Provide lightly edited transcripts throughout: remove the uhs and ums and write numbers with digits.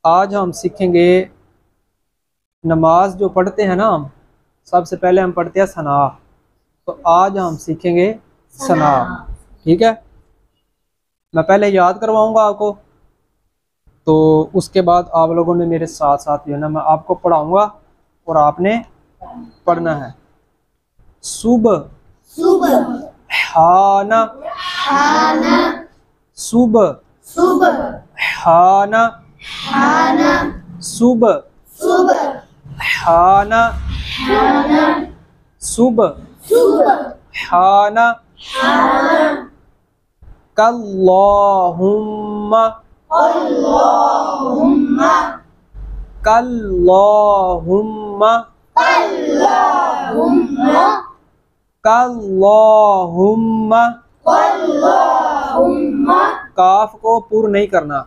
आज हम सीखेंगे नमाज जो पढ़ते हैं ना हम, सबसे पहले हम पढ़ते हैं सना। तो आज हम सीखेंगे सना। ठीक है, मैं पहले याद करवाऊंगा आपको, तो उसके बाद आप लोगों ने मेरे साथ साथ जो है ना, मैं आपको पढ़ाऊंगा और आपने पढ़ना है। सुबह खाना, सुबह खाना, सुबह खाना, सुबह खाना, कल्लाहुम्मा, कल्लाहुम्मा, कल्लाहुम्मा। काफ को पूर्ण नहीं करना,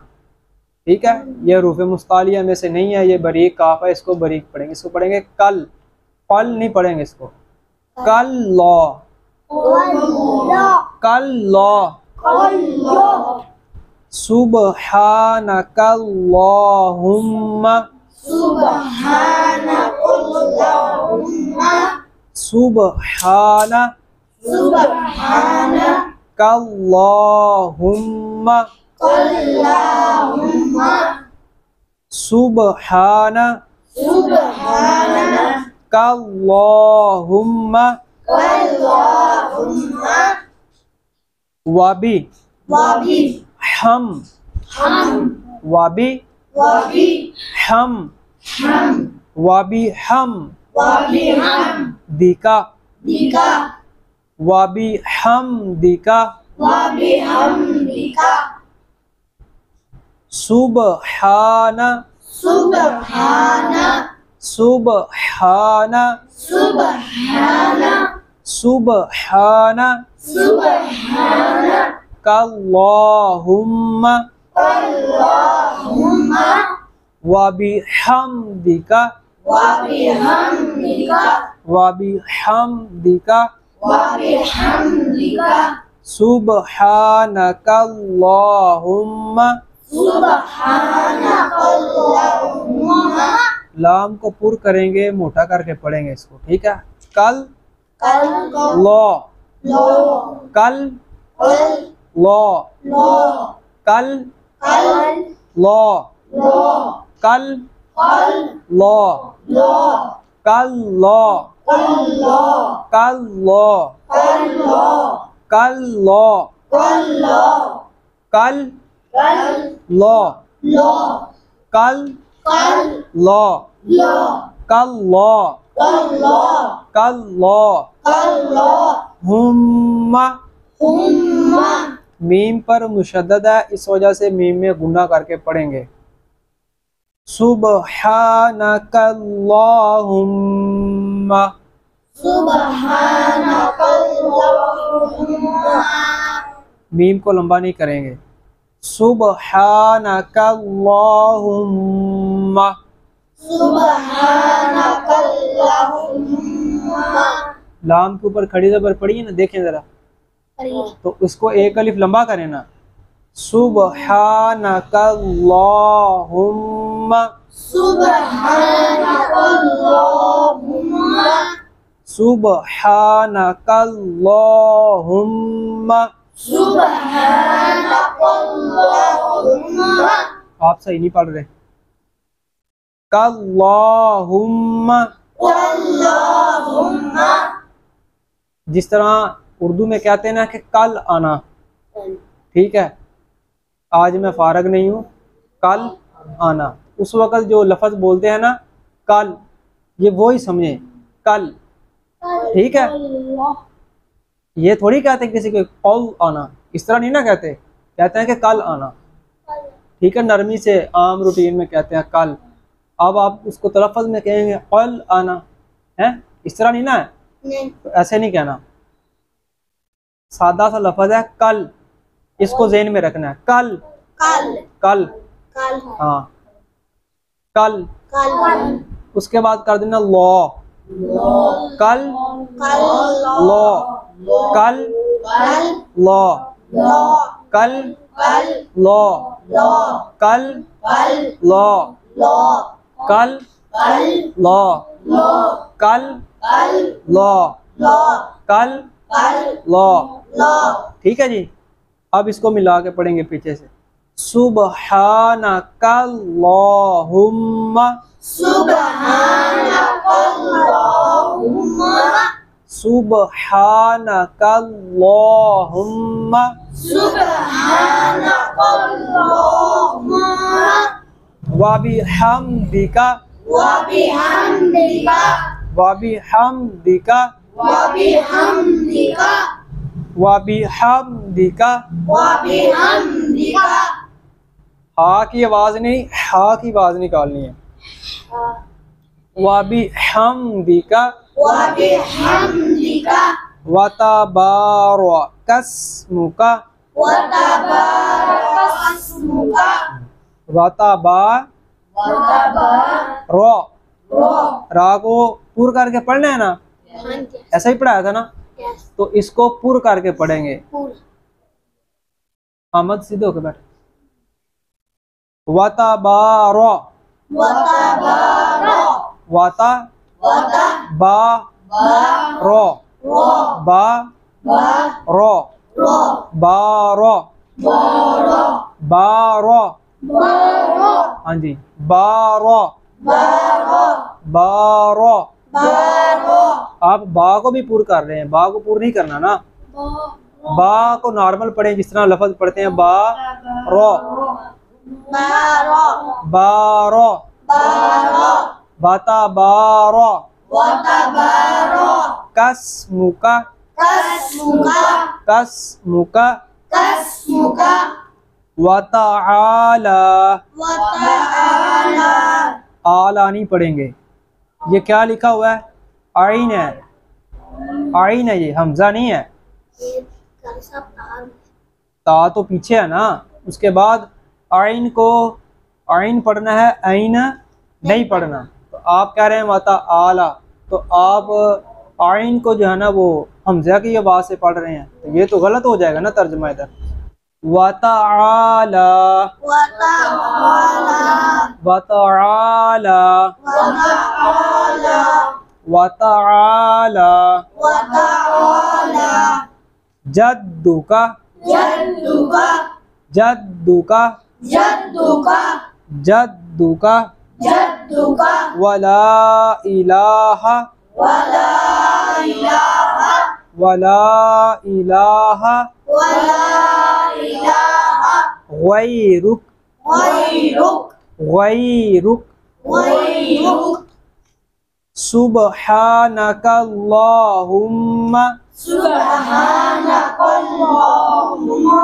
ठीक है। ये रूफ़े मुस्तालिया में से नहीं है, ये बरीक काफ है, इसको बरीक पढ़ेंगे। इसको पढ़ेंगे कल, पल नहीं पढ़ेंगे इसको। कल लौ, कल लौ, सुब्हानकल्लाहुम्मा, सुब्हाना कल्लाहुम्मा, सुब्हाना कल्लाहुम्मा। वबी हम, वबी हम, वबी हम, दिका, वबी हम दिका, सुब्हाना, सुब्हाना, सुब्हाना कल्लाहुम्मा, वबिहम्दिका, वबिहम्दिका, सुब्हानकल्लाहुम्मा। लाम को पुर करेंगे, मोटा करके पढ़ेंगे इसको, ठीक है। कल लो, कल लो, कल लो, कल लो, कल लो, कल लो, कल लो, कल लो, कल लो, कल लो, कल लो। हुम्मा, मीम पर मुशद्दद है, इस वजह से मीम में गुना करके पढ़ेंगे। सुब्हानकल्लाहुम्मा, मीम को लंबा नहीं करेंगे। सुब्हानकल्लाहुम्मा, लाम के ऊपर खड़ी ज़बर पढ़िए ना, देखें जरा, तो उसको एक अलिफ लंबा करें ना। सुब्हानकल्लाहुम्मा, सुब्हानकल्लाहुम्मा। आप सही नहीं पढ़ रहे। कल्लाहुम्मा, जिस तरह उर्दू में कहते हैं ना कि कल आना, ठीक है, आज मैं फारग नहीं हूँ, कल आना। उस वक़्त जो लफ्ज़ बोलते हैं ना कल, ये वो ही समझे, कल, ठीक है। ये थोड़ी कहते हैं किसी को कल आना, इस तरह नहीं ना कहते, कहते हैं कि कल आना, ठीक है। नरमी से आम रूटीन में कहते हैं कल। अब आप उसको तलफ़्फ़ुज़ में कहेंगे कल आना है, इस तरह नहीं ना है, तो ऐसे नहीं कहना। सादा सा लफ्ज़ है कल, इसको ज़हन में रखना है। कल, कल, हाँ, कल। उसके बाद कर देना लो, कल लो, कल लो, कल लो, लो, कल कल, लो, लो, कल कल, लो, लो, कल कल, लो, लो, कल कल, लो। लो। ठीक है जी। अब इसको मिला के पढ़ेंगे पीछे से। सुबहानकल्लाहुम्मा, सुब्हानकल्लाहुम्मा, सुबहानकल्लाहुम्मा, सुब्हानकल्लाहुम्मा, वबिहम्दिका, वबिहम्दिका, वबिहम्दिका, वबिहम्दिका, वबिहम्दिका। वबिहम्दिका। हा की आवाज नहीं, हा की आवाज निकालनी है। वबिहम्दिका, वबिहम्दिका, वतबारकस्मुका, वतबारकस्मुका, वतबारो, रा को पुर करके पढ़ना है ना, ऐसा ही पढ़ाया था ना, तो इसको पुर करके पढ़ेंगे। अहमद सीधे होके बैठ। वतबारो, वतबारो, वता वता, बा बा, रो, रो, बा बा, रो, रो, बारो, बारो, बारो। बारो, हाँ जी, बारो, बारो, बारो। बारो, आप बा को भी पूर कर रहे हैं, बा को पूर नहीं करना ना। बा को नॉर्मल पढ़ें जिस तरह लफ्ज पढ़ते हैं, बा रो, बारो, बारो, बारो, बाता बारो, वतबारो, कसमुका, कसमुका, कसमुका, कसमुका, वतआला। वतआला, आला नहीं पढ़ेंगे। ये क्या लिखा हुआ है? आइन है, आइन है, ये हमजा नहीं है। ता तो पीछे है ना, उसके बाद आइन को आइन पढ़ना है, आइन नहीं पढ़ना। तो आप कह रहे हैं वाता आला, तो आप आइन को जो है ना वो हमजा की आवाज से पढ़ रहे हैं, तो ये तो गलत हो जाएगा ना तर्जुमा इधर। वतआला, वतआला, वतआला, वतआला, वतआला। वतआला, जद्दुका, जद्दुका, जद्दुका, जद्दुका, जद्दुका, जद्दुका, वला इलाहा, वला इलाहा, वला इलाहा वला इलाहा, गैरुक, गैरुक, गैरुक। गैरुक, सुब्हानकल्लाहुम्मा। सुब्हानकल्लाहुम्मा।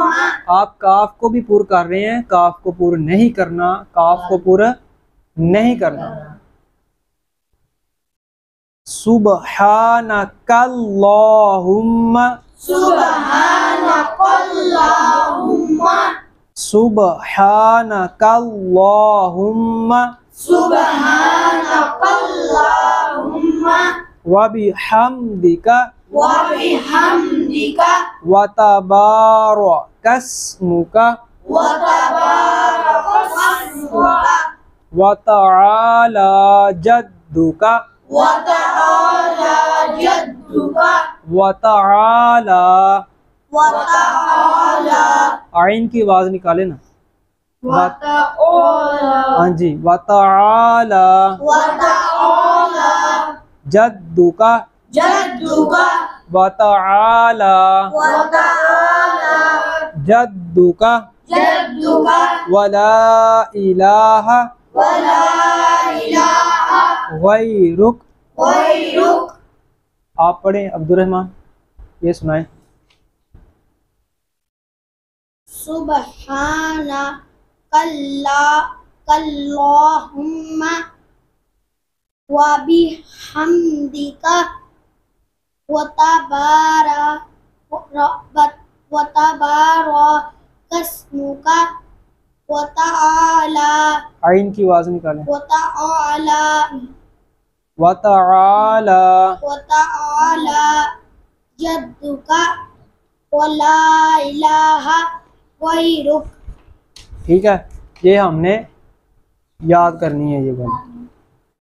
आप काफ को भी पूर कर रहे हैं, काफ को पूर नहीं करना, काफ को पूरा नहीं करना। सुब्हानकल्लाहुम्मा, सुब्हानकल्लाहुम्मा, सुब्हानकल्लाहुम्मा, सुब्हानकल्लाहुम्मा, वबिहम्दिका, वबिहम्दिका, वतबारकस्मुका, वतबारकस्मुका, वतआला जद्दुका, वतआला जद्दुका, वतआला। वतआला, आइन की आवाज निकाले ना। वतआला, हाँ जी, वतआला वतआला, जद्दुका, जद्दुका, वतआला वतआला, जद्दुका, जद्दुका, वला इलाहा वला इलाहा, गैरुक। गैरुक। आप पढ़ें अब्दुर्रहमान, ये सुनाएं। सुब्हानकल्लाहुम्मा वबिहम्दिका वतबारकस्मुका वतआला, आइन की आवाज निकालें। वतआला, वतआला वतआला जद्दुका वला इलाहा गैरुक। ठीक है, ये हमने याद करनी है ये बात।